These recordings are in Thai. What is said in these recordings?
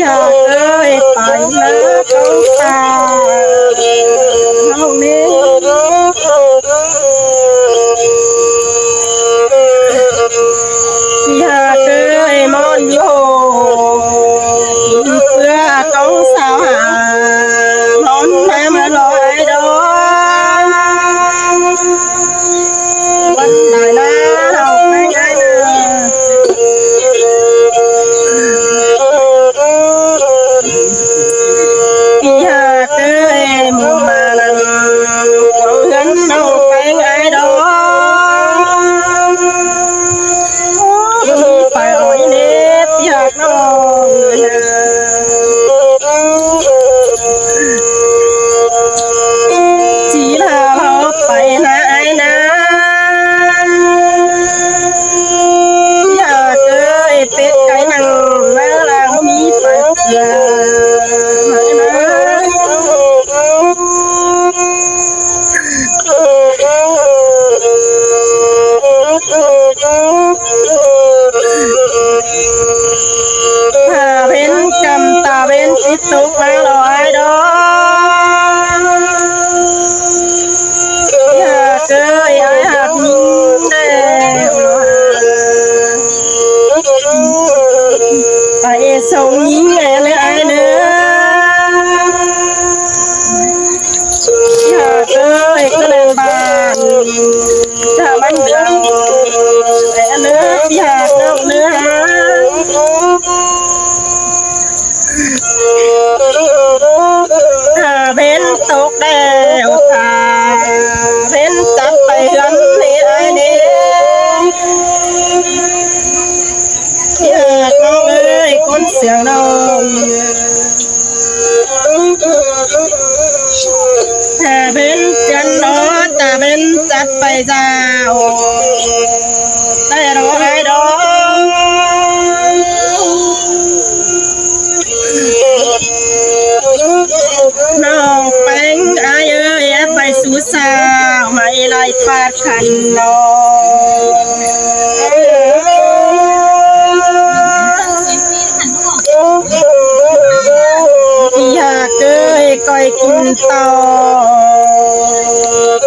อยากเอ้ยไปนะเขาตาเฮานี้อยากเอ้ยมอนโยเพื่อเขาสาวหามอนแม่มาลอยดอกวันไหนนะเราไม่ได้นะอยากเอ้ยมุมมานังหวังเงินเราไปไงดอกไปอ่อยเน็บอยากน้องจีลาเราไปหาไอ้นะอยากเอ้ยเป็ดไก่นังแล้วเรามีไปเพื่อไม่นะถ้าเป็นกำตาเป็นติดตุกมาลอยดอกอยากเอ้ยไอ้หักมิงแน่ไปส่งยิงแน่เลยไอ้เนื้ออยากเอ้ยก็เล่นบ้านถ้ามันเดือดแต่เนื้ออยากเนื้อเนื้อถ้าเป็นตกแดวถ้าเป็นจับไปกันนี่ไอ้นี่อยากน้องเอ้ยคนเสียงน้องถ้าเป็นจันนอถ้าเป็นจัดไปเจ้าได้รอให้ดอกน้องแป้งอายเอ้ยไปสู่สาวไม่ไล่ปาดขันน้องอยากเอ้ยก้อยกินต่อ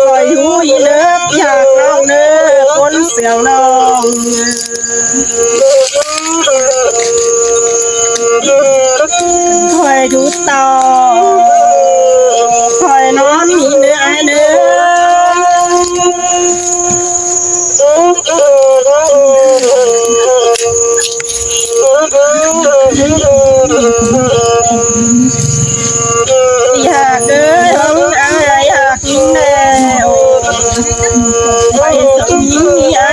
ก้อยหูยเลิฟอยากน้องเนื้อคนเสียงน้องคอยดูต่อคอยนอนมีเนื้อเนื้อยากเอ้ยห้องอะไรอยากกินแนวไปสมีอา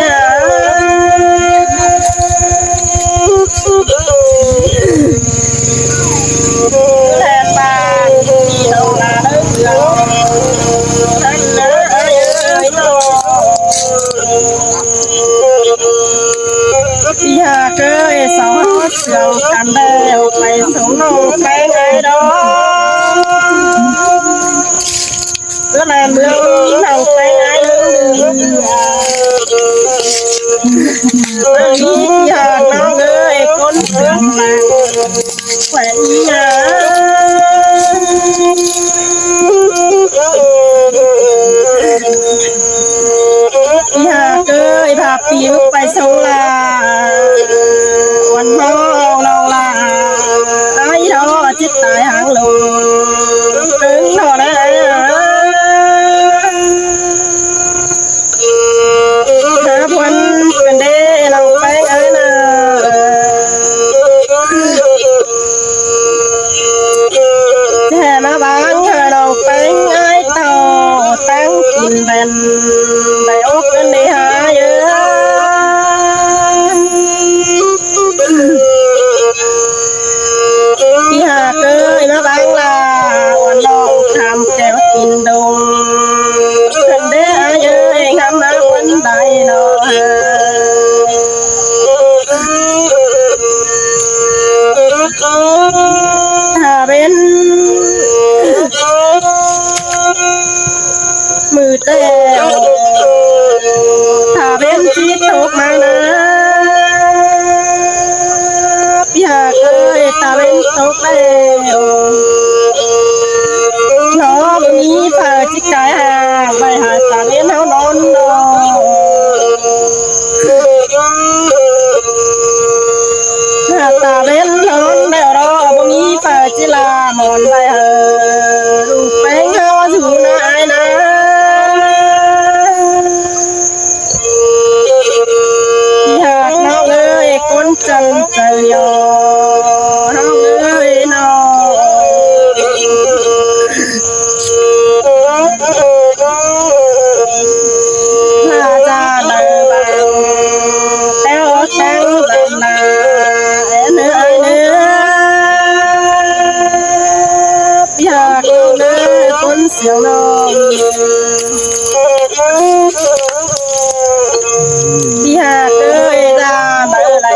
แทนบ้านมีเราลาเลิกเรื่องนั่นนะเอ้ยน้องอยากเอ้ยสาวเสียวกันแล้วไปส่งน้องไปไงดอกเมื่อไรเมืองน้องไปไงอยากน้องเอ้ยคนเสียงแรงแขวนยาอยากเอ้ยพาปิวไปส่งลาวันน้องน้องลาไอ้ดอจิตตายหางลงถึงหน่อได้หาพวนเป็นเด้เราไปไงนะแค่มาบางเธอเราไปไงต่อตั้งกินเป็นได้อกเป็นได้หาเยอะอยากเอ้ยมาบางลาวันน้องทำแก้วกินดงเป็นเด้หาเยอะงามมาวันใดเนาะถ้าเป็นมือเต้ว พี่หากเอ้ยตาเป็นตกแล้วน้องมีเปิดจิกใจห่างไปหาตาเลี้ยนเฮานอนนอนหาตาเล่นนอนแล้วรอบ่มีเปิดจิลามอนไปเฮอลูกแป้งเฮาสู่นายนะพี่หากน้องเอ้ยคนจังใจยอน้องเอ้ยน้องถ้าจะเดินบางแล้วตั้งลำนาเนื้อเนื้อพี่หากน้องเอ้ยคนเสียงน้องพี่หากเอ้ยจะเดินไหล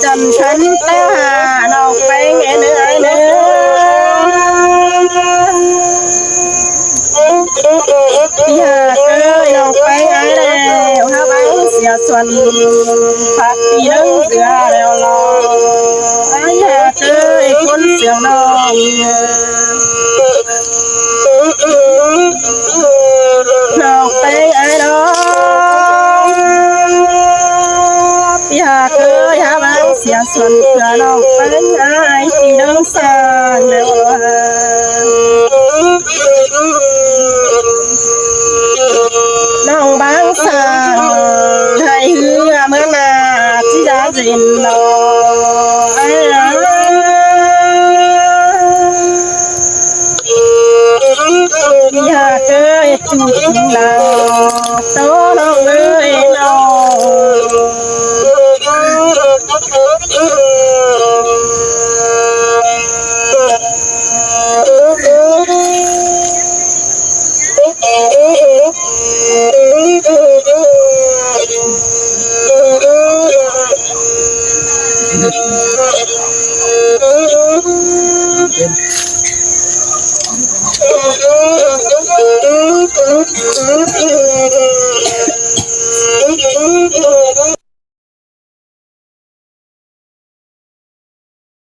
จำฉันแล้วหาน้องไปเนื้อเนื้อพี่หากเอ้ยน้องไปไอ้แล้วหาบังเสียส่วนพักปีนึงเสือแล้วรอไอ้หากเอ้ยคนเสียงน้องน้องไปไอ้น้องพี่หากเอ้ยหาบังเสียส่วนเสือน้องไปไอ้ปีนึงสร้างแล้วน้องบางสางให้เหือเมื่อนาที่จะเรินรออยากเอ้ยจุดลาโตน้องเอ้ยน้อง